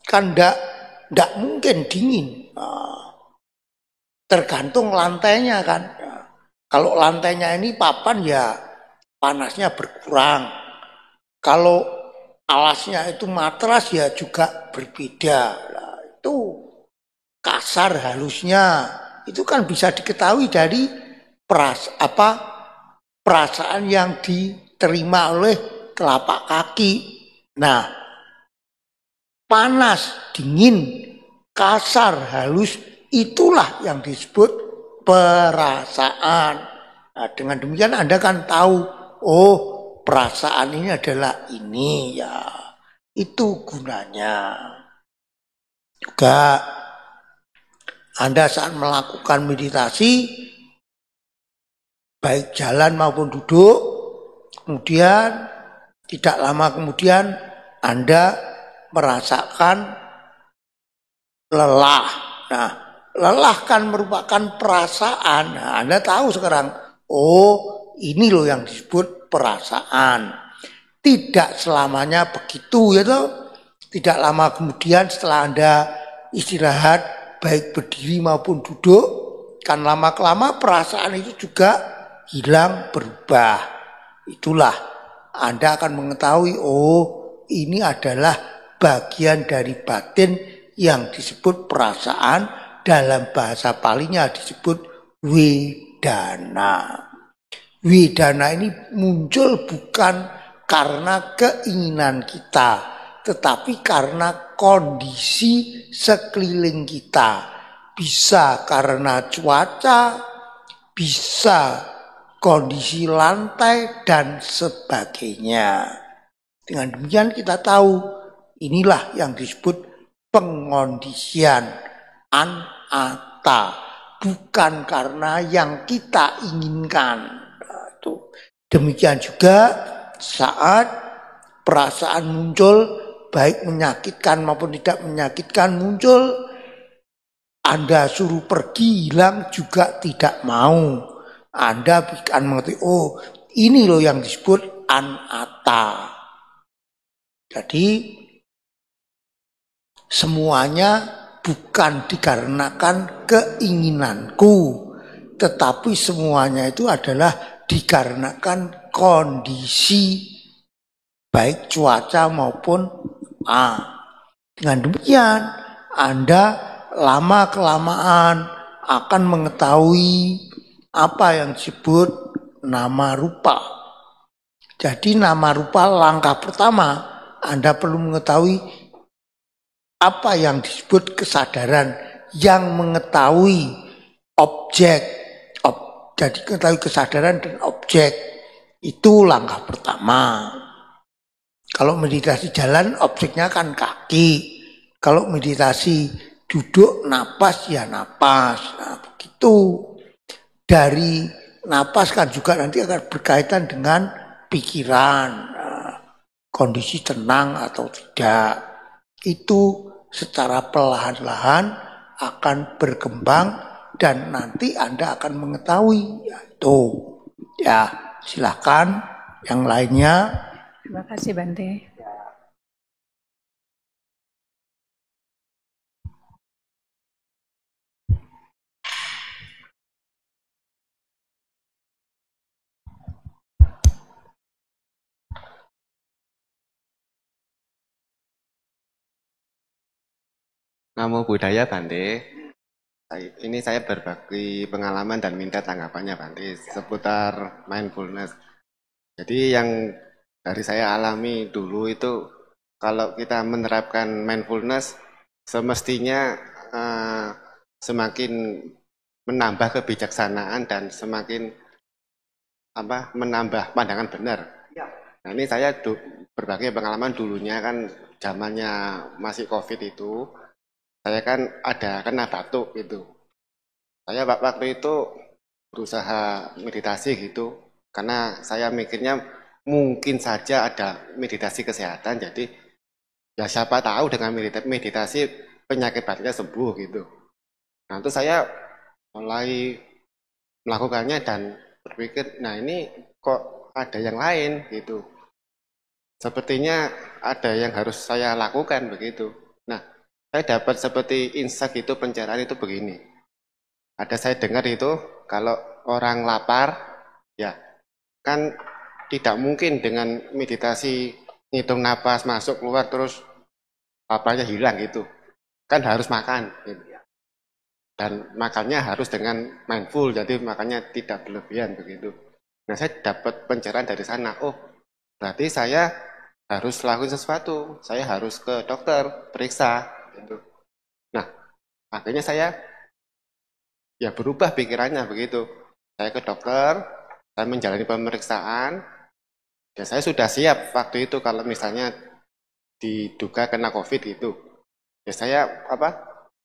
kan tidak mungkin dingin. Tergantung lantainya kan. Kalau lantainya ini papan ya panasnya berkurang. Kalau alasnya itu matras ya juga berbeda. Nah, itu kasar halusnya itu kan bisa diketahui dari perasaan yang diterima oleh telapak kaki. Nah, panas, dingin, kasar, halus, itulah yang disebut perasaan. Nah, dengan demikian Anda kan tahu, oh perasaan ini adalah ini ya. Itu gunanya. Juga Anda saat melakukan meditasi, baik jalan maupun duduk, kemudian tidak lama kemudian Anda merasakan lelah. Nah, lelah kan merupakan perasaan. Nah, Anda tahu sekarang, oh ini loh yang disebut perasaan. Tidak selamanya begitu ya toh. Tidak lama kemudian setelah Anda istirahat baik berdiri maupun duduk, kan lama-kelama perasaan itu juga hilang berubah. Itulah Anda akan mengetahui, oh ini adalah bagian dari batin yang disebut perasaan, dalam bahasa Palinya disebut wedana. Wedana ini muncul bukan karena keinginan kita, tetapi karena kondisi sekeliling kita. Bisa karena cuaca, bisa kondisi lantai dan sebagainya. Dengan demikian kita tahu inilah yang disebut pengondisian anatta, bukan karena yang kita inginkan. Demikian juga saat perasaan muncul, baik menyakitkan maupun tidak menyakitkan muncul, Anda suruh pergi hilang juga tidak mau. Anda akan mengerti, oh ini loh yang disebut anatta. Jadi semuanya bukan dikarenakan keinginanku, tetapi semuanya itu adalah dikarenakan kondisi baik cuaca maupun Dengan demikian Anda lama-kelamaan akan mengetahui apa yang disebut nama rupa. Jadi nama rupa langkah pertama Anda perlu mengetahui apa yang disebut kesadaran yang mengetahui objek. Jadi mengetahui kesadaran dan objek itu langkah pertama. Kalau meditasi jalan objeknya kan kaki. Kalau meditasi duduk napas ya napas. Nah, begitu. Dari napas kan juga nanti akan berkaitan dengan pikiran, kondisi tenang atau tidak. Itu secara perlahan-lahan akan berkembang dan nanti Anda akan mengetahui. Ya, itu. Ya, silakan yang lainnya. Terima kasih Bante. Namo Buddhaya Bante. Ini saya berbagi pengalaman dan minta tanggapannya Bante seputar mindfulness. Jadi yang dari saya alami dulu itu kalau kita menerapkan mindfulness semestinya semakin menambah kebijaksanaan dan semakin menambah pandangan benar. Nah ini saya berbagi pengalaman dulunya kan zamannya masih COVID itu, saya kan ada kena batuk gitu. Saya waktu itu berusaha meditasi gitu, karena saya mikirnya mungkin saja ada meditasi kesehatan, jadi ya siapa tahu dengan meditasi penyakit batuknya sembuh gitu. Nah itu saya mulai melakukannya dan berpikir, nah ini kok ada yang lain gitu. Sepertinya ada yang harus saya lakukan begitu. Nah, saya dapat seperti insight itu pencerahan itu begini. Ada saya dengar itu kalau orang lapar, ya kan tidak mungkin dengan meditasi ngitung napas masuk keluar terus laparnya hilang gitu. Kan harus makan. Gitu. Dan makannya harus dengan mindful, jadi makannya tidak berlebihan begitu. Nah, saya dapat pencerahan dari sana. Oh, berarti saya harus lakukan sesuatu. Saya harus ke dokter, periksa. Gitu. Nah, akhirnya saya ya berubah pikirannya begitu. Saya ke dokter, saya menjalani pemeriksaan. Ya, saya sudah siap waktu itu kalau misalnya diduga kena COVID gitu. Ya saya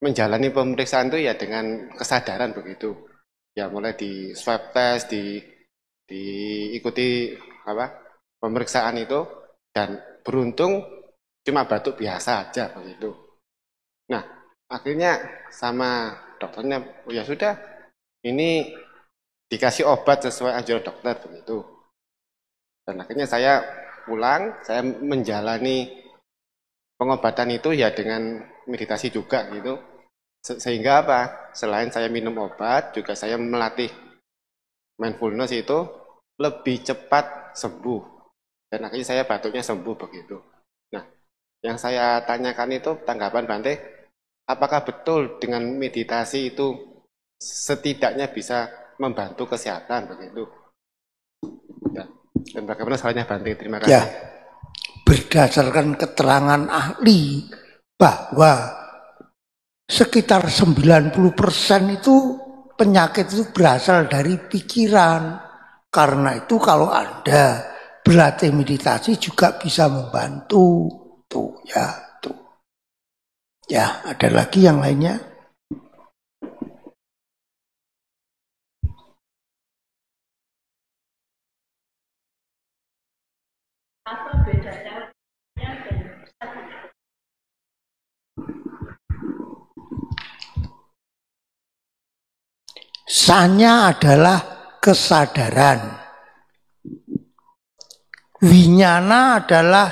menjalani pemeriksaan itu ya dengan kesadaran begitu. Ya mulai di swab test, diikuti pemeriksaan itu dan beruntung cuma batuk biasa aja begitu. Nah, akhirnya sama dokternya, oh ya sudah, ini dikasih obat sesuai anjuran dokter begitu. Dan akhirnya saya pulang, saya menjalani pengobatan itu ya dengan meditasi juga gitu. Sehingga selain saya minum obat, juga saya melatih mindfulness itu lebih cepat sembuh. Dan akhirnya saya batuknya sembuh begitu. Nah, yang saya tanyakan itu tanggapan Bante, apakah betul dengan meditasi itu setidaknya bisa membantu kesehatan begitu? Ya. Dan bagaimana salahnya Bante? Terima kasih. Ya, berdasarkan keterangan ahli bahwa sekitar 90% itu penyakit itu berasal dari pikiran. Karena itu kalau Anda berlatih meditasi juga bisa membantu. Tuh ya, tuh. Ya, ada lagi yang lainnya? Apa bedanya? Sanya adalah kesadaran. Winyana adalah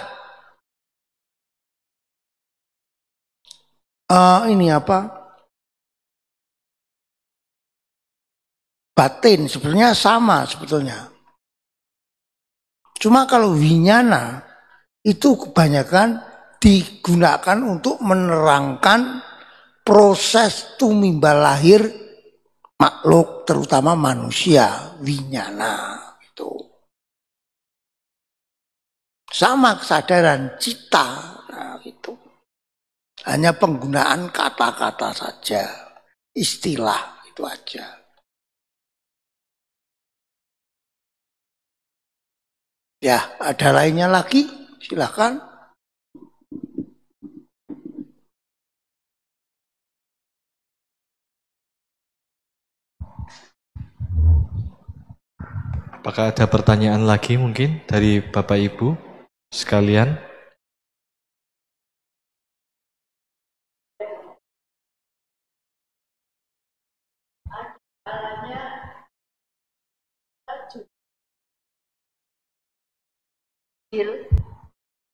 batin, sebenarnya sama sebetulnya. Cuma kalau winyana itu kebanyakan digunakan untuk menerangkan proses tumimbal lahir makhluk, terutama manusia, winyana itu. Sama kesadaran cita, nah, itu. Hanya penggunaan kata-kata saja, istilah itu aja. Ya, ada lainnya lagi? Silakan. Apakah ada pertanyaan lagi mungkin dari Bapak Ibu sekalian?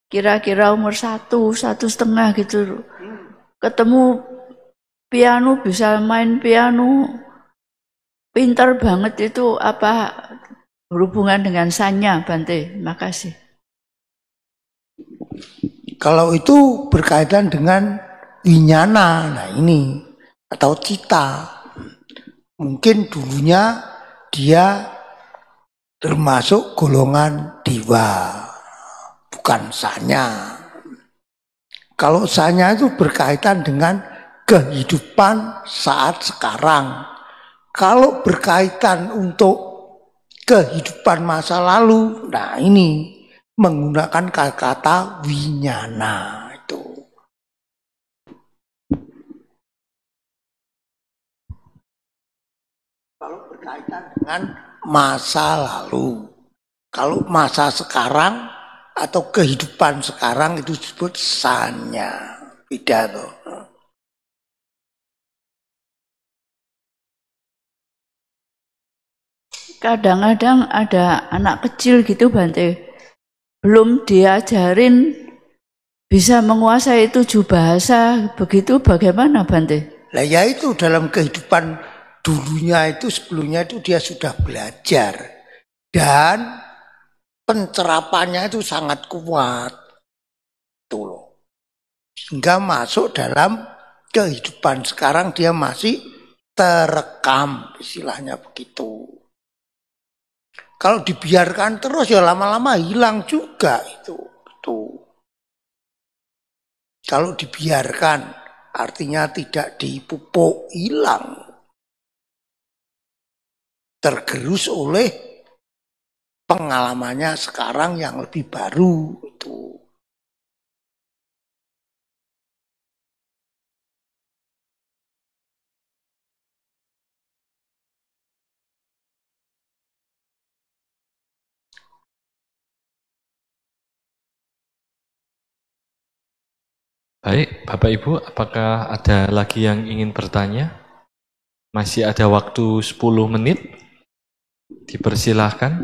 Kira-kira umur 1,5 gitu. Ketemu piano, bisa main piano, pintar banget itu apa berhubungan dengan sanya, Bante? Makasih. Kalau itu berkaitan dengan winyana, nah ini, atau cita. Mungkin dulunya dia termasuk golongan dewa, bukan sanya. Kalau sanya itu berkaitan dengan kehidupan saat sekarang. Kalau berkaitan untuk kehidupan masa lalu, nah ini menggunakan kata winyana itu. Kalau berkaitan dengan masa lalu, kalau masa sekarang atau kehidupan sekarang itu disebut sanya, beda tuh. Kadang-kadang ada anak kecil gitu, Bante, belum diajarin bisa menguasai 7 bahasa, begitu bagaimana, Bante? Lah ya itu dalam kehidupan dulunya itu, sebelumnya itu dia sudah belajar dan pencerapannya itu sangat kuat tuh loh. Hingga masuk dalam kehidupan sekarang dia masih terekam, istilahnya begitu. Kalau dibiarkan terus ya lama-lama hilang juga itu. Kalau dibiarkan artinya tidak dipupuk, hilang. Tergerus oleh pengalamannya sekarang yang lebih baru itu. Baik, Bapak Ibu, apakah ada lagi yang ingin bertanya? Masih ada waktu 10 menit. Dipersilahkan.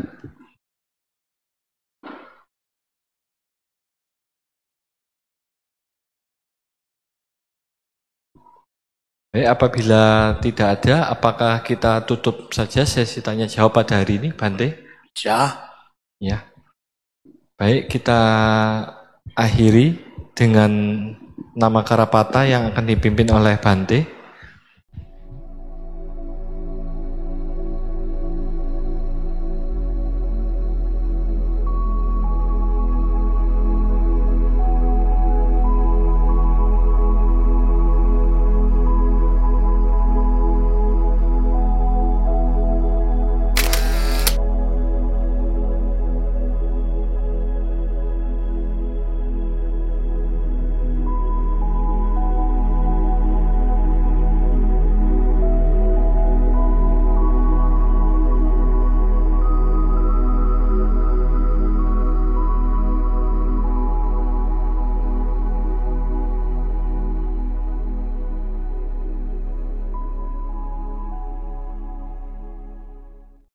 Baik, apabila tidak ada, apakah kita tutup saja sesi tanya jawab pada hari ini, Bante? Ya. Baik, kita akhiri dengan nama Karapata yang akan dipimpin oleh Bante.